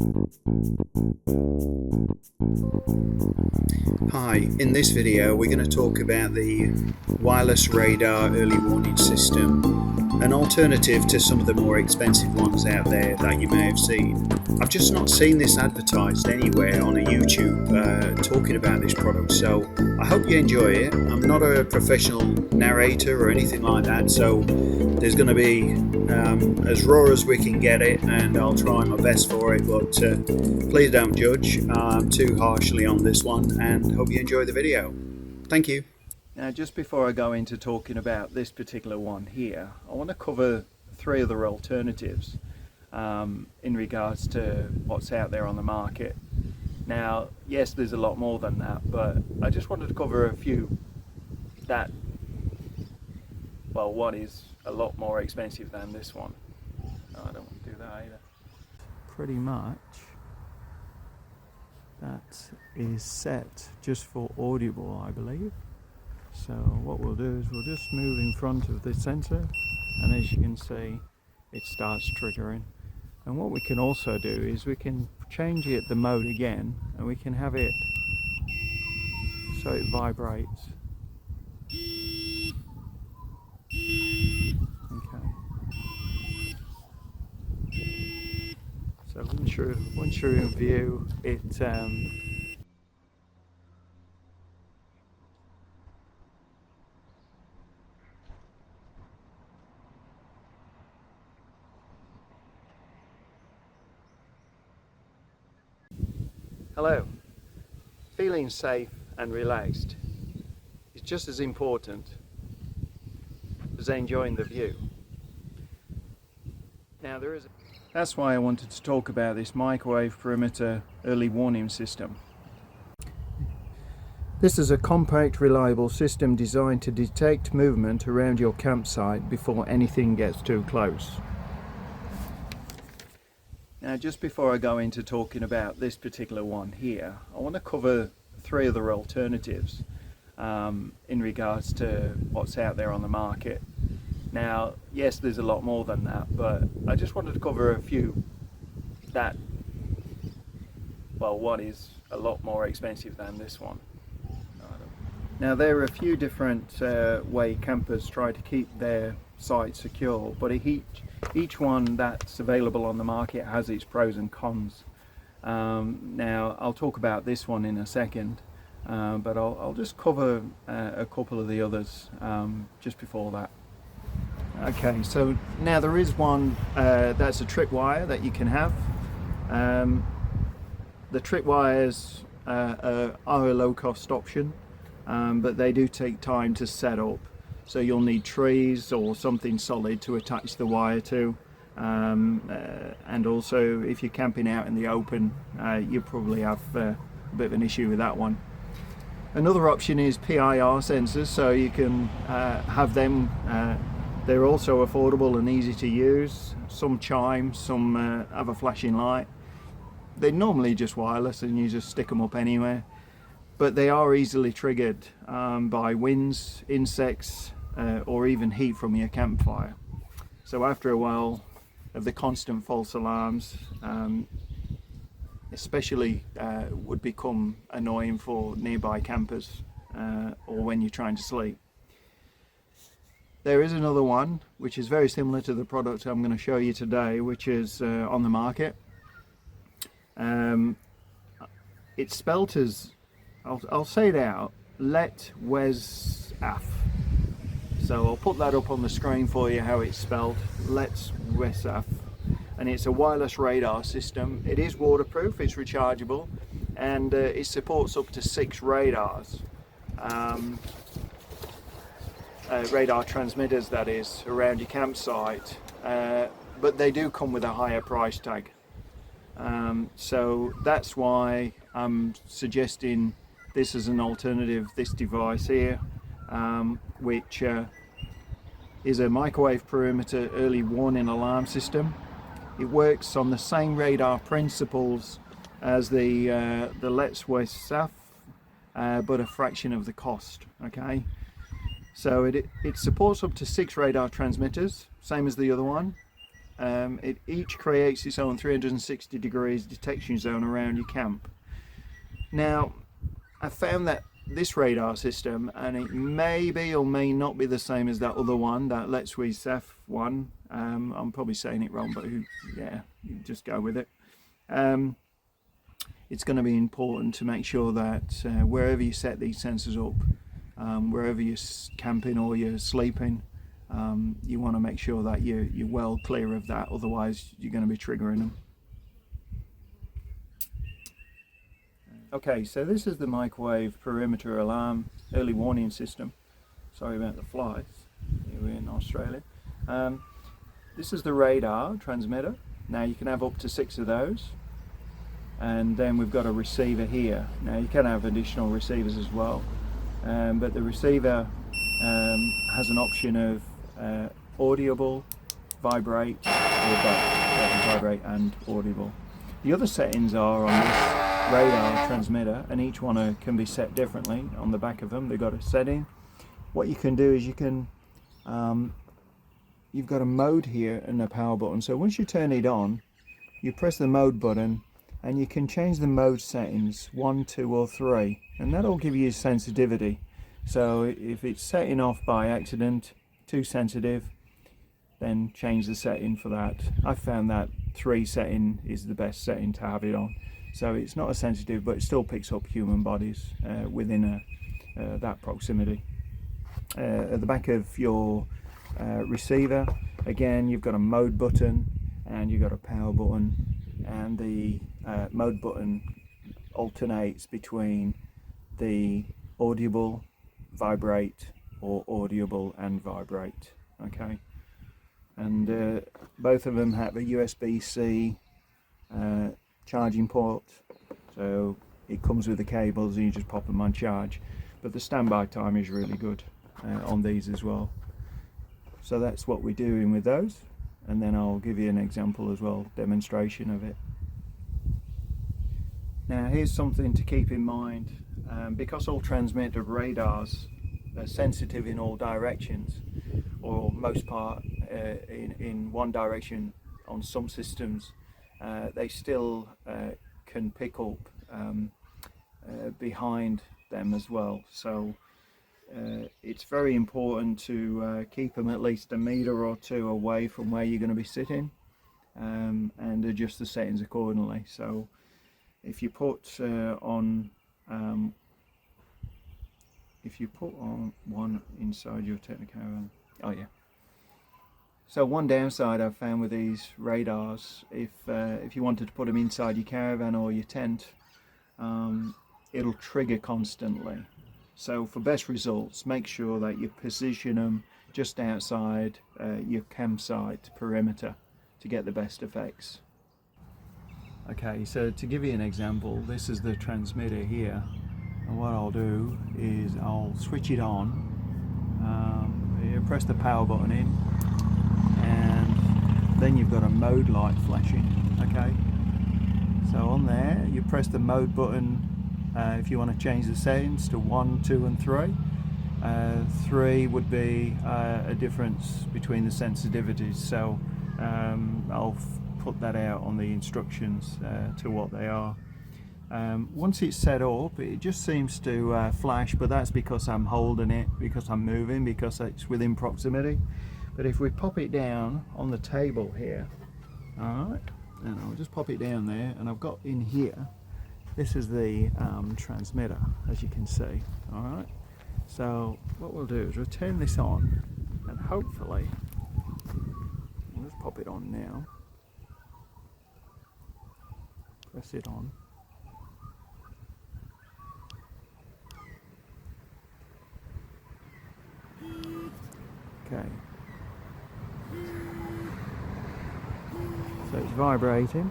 Hi, in this video we're going to talk about the wireless radar early warning system, an alternative to some of the more expensive ones out there that you may have seen. I've just not seen this advertised anywhere on a YouTube talking about this product, so I hope you enjoy it. I'm not a professional narrator or anything like that, so there's going to be as raw as we can get it, and I'll try my best for it, but please don't judge too harshly on this one, and hope you enjoy the video. Thank you. Now, just before I go into talking about this particular one here, I want to cover three other alternatives in regards to what's out there on the market. Now, yes, there's a lot more than that, but I just wanted to cover a few that, well, one is a lot more expensive than this one. No, I don't want to do that either. Pretty much that is set just for audible, I believe. So what we'll do is we'll just move in front of the sensor, and as you can see, it starts triggering. And what we can also do is we can change it the mode again, and we can have it so it vibrates. Okay. So once you're in view, it Hello. Feeling safe and relaxed is just as important as enjoying the view. Now that's why I wanted to talk about this microwave perimeter early warning system. This is a compact, reliable system designed to detect movement around your campsite before anything gets too close. Now, just before I go into talking about this particular one here, I want to cover three other alternatives in regards to what's out there on the market. Now, yes, there's a lot more than that, but I just wanted to cover a few that, well, one is a lot more expensive than this one. Now, there are a few different way campers try to keep their site secure, but each one that's available on the market has its pros and cons. Now, I'll talk about this one in a second, but I'll just cover a couple of the others just before that. Okay, so now there is one that's a tripwire that you can have. The tripwires are a low-cost option, but they do take time to set up. So you'll need trees or something solid to attach the wire to, and also if you're camping out in the open, you'll probably have a bit of an issue with that one. Another option is PIR sensors, so you can have them. They're also affordable and easy to use. Some chime, some have a flashing light. They're normally just wireless and you just stick them up anywhere, but they are easily triggered by winds, insects, or even heat from your campfire. So after a while of the constant false alarms, especially would become annoying for nearby campers or when you're trying to sleep. There is another one which is very similar to the product I'm going to show you today, which is on the market. It's spelt as, I'll say it out, LETWESAF. So I'll put that up on the screen for you how it's spelled, LETWESAF. And it's a wireless radar system. It is waterproof, it's rechargeable, and it supports up to 6 radars. Radar transmitters, that is, around your campsite, but they do come with a higher price tag. So that's why I'm suggesting this as an alternative, this device here, which is a microwave perimeter early warning alarm system. It works on the same radar principles as the LETWESAF, but a fraction of the cost. Okay, so it supports up to 6 radar transmitters, same as the other one. It each creates its own 360 degrees detection zone around your camp. Now, I found that this radar system, and it may be or may not be the same as that other one, that LETWESAF one. I'm probably saying it wrong, but yeah, you just go with it. It's going to be important to make sure that wherever you set these sensors up, wherever you're camping or you're sleeping, you want to make sure that you're well clear of that, otherwise you're going to be triggering them. Okay, so this is the microwave perimeter alarm early warning system. Sorry about the flies, here we're in Australia. This is the radar transmitter. Now you can have up to 6 of those. And then we've got a receiver here. Now you can have additional receivers as well. But the receiver has an option of audible, vibrate, or both, vibrate and audible. The other settings are on this radar transmitter, and each one can be set differently on the back of them. They've got a setting. What you can do is you can, you've got a mode here and a power button. So once you turn it on, you press the mode button and you can change the mode settings 1, 2 or 3, and that'll give you sensitivity. So if it's setting off by accident, too sensitive, then change the setting for that. I found that 3 setting is the best setting to have it on. So it's not as sensitive, but it still picks up human bodies within that proximity. At the back of your receiver, again, you've got a mode button and you've got a power button, and the mode button alternates between the audible, vibrate, or audible and vibrate. Okay, and both of them have a USB-C charging port, so it comes with the cables and you just pop them on charge, but the standby time is really good on these as well. So that's what we're doing with those, and then I'll give you an example as well, demonstration of it. Now here's something to keep in mind. Because all transmitter radars are sensitive in all directions, or most part in one direction on some systems, they still can pick up behind them as well. So it's very important to keep them at least 1 meter or 2 away from where you're going to be sitting, and adjust the settings accordingly. So if you put on one inside your Technicaravan, oh yeah. So one downside I've found with these radars, if you wanted to put them inside your caravan or your tent, it'll trigger constantly. So for best results, make sure that you position them just outside your campsite perimeter to get the best effects. Okay, so to give you an example, this is the transmitter here, and what I'll do is I'll switch it on. You press the power button in, and then you've got a mode light flashing. Okay, so on there you press the mode button if you want to change the settings to 1, 2 and 3. 3 would be a difference between the sensitivities, so I'll put that out on the instructions to what they are. Once it's set up, it just seems to flash, but that's because I'm holding it, because I'm moving, because it's within proximity. But if we pop it down on the table here, alright, and I'll just pop it down there, and I've got in here, this is the transmitter, as you can see. Alright, so what we'll do is we'll turn this on, and hopefully, I'll just pop it on now, press it on. Okay, so it's vibrating,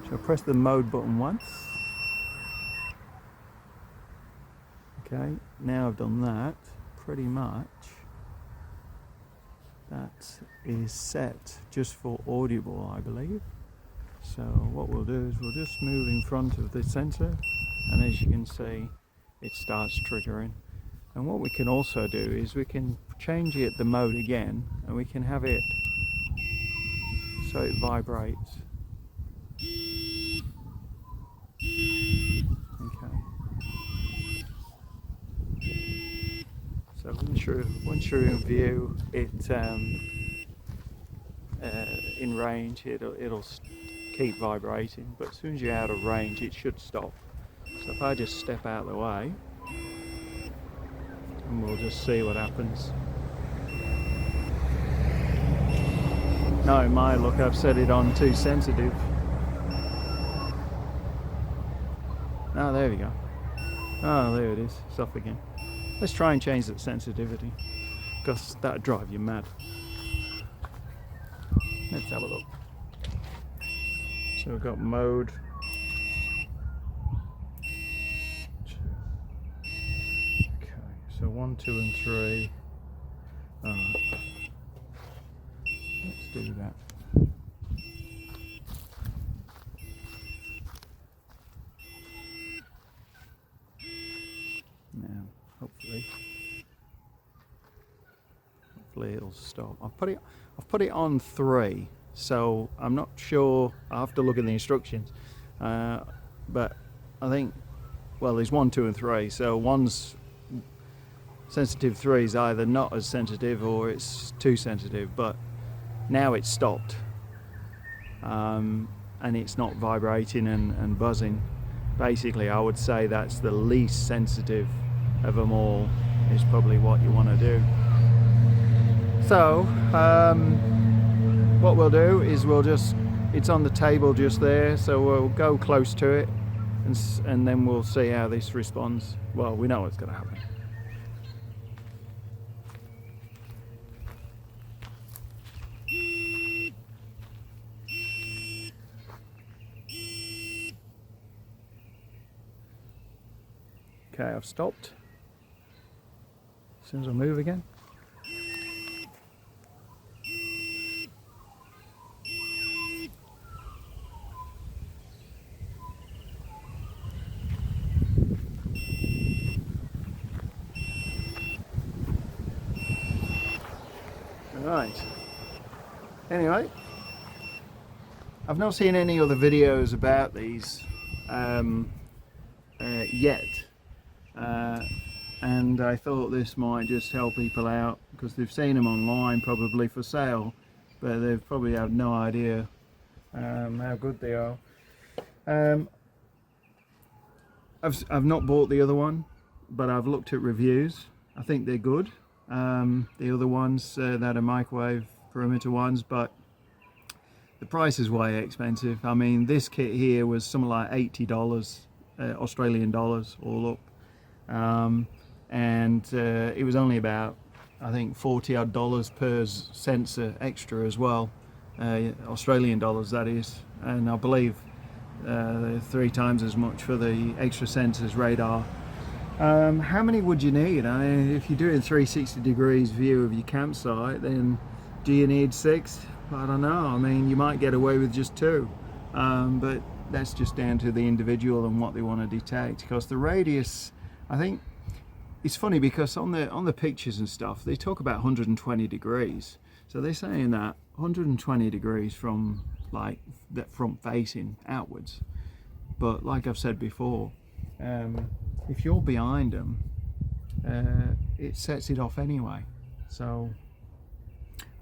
so press the mode button once. Okay, now I've done that, pretty much that is set just for audible, I believe. So what we'll do is we'll just move in front of the sensor, and as you can see, it starts triggering. And what we can also do is we can change it the mode again, and we can have it so it vibrates. Okay. So once you're in view, it in range, it'll keep vibrating. But as soon as you're out of range, it should stop. So if I just step out of the way, and we'll just see what happens. No, my look, I've set it on too sensitive. Oh, there we go. Oh, there it is. It's off again. Let's try and change that sensitivity, because that'd drive you mad. Let's have a look. So we've got mode. Okay, so 1, 2 and 3. Let's do that. Now, hopefully it'll stop. I've put it on 3, so I'm not sure. I have to look at the instructions, but I think, well, there's 1, 2 and 3, so one's sensitive, 3 is either not as sensitive or it's too sensitive, but now it's stopped, and it's not vibrating and buzzing. Basically, I would say that's the least sensitive of them all, is probably what you want to do. So what we'll do is it's on the table just there, so we'll go close to it and then we'll see how this responds. Well, we know what's going to happen. Okay, I've stopped. As soon as I move again. Right. Anyway, I've not seen any other videos about these yet. And I thought this might just help people out, because they've seen them online probably for sale, but they've probably have no idea how good they are. I've not bought the other one, but I've looked at reviews. I think they're good. The other ones that are microwave perimeter ones, but the price is way expensive. I mean, this kit here was something like $80 Australian dollars all up. And it was only about, I think, $40 odd per sensor extra as well, Australian dollars that is, and I believe 3 times as much for the extra sensors radar. How many would you need? I mean, if you're doing 360 degrees view of your campsite, then do you need 6? I don't know. I mean, you might get away with just 2, but that's just down to the individual and what they want to detect, because the radius, I think, it's funny because on the pictures and stuff they talk about 120 degrees, so they're saying that 120 degrees from like that front facing outwards, but like I've said before, if you're behind them, it sets it off anyway. So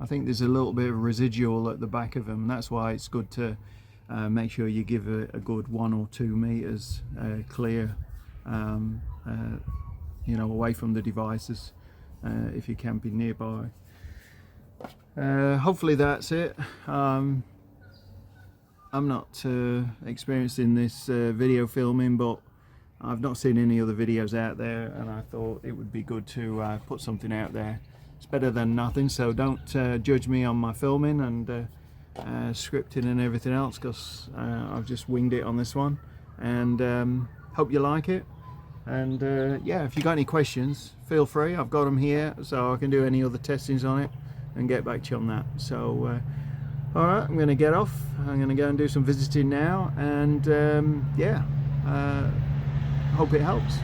I think there's a little bit of residual at the back of them, and that's why it's good to make sure you give a good 1 or 2 meters clear, you know, away from the devices, if you can be nearby. Hopefully that's it. I'm not experienced in this video filming, but I've not seen any other videos out there, and I thought it would be good to put something out there. It's better than nothing, so don't judge me on my filming and scripting and everything else, because I've just winged it on this one, and hope you like it. And yeah, if you got any questions, feel free. I've got them here, so I can do any other testings on it and get back to you on that. So alright, I'm going to get off. I'm going to go and do some visiting now, and yeah, hope it helps.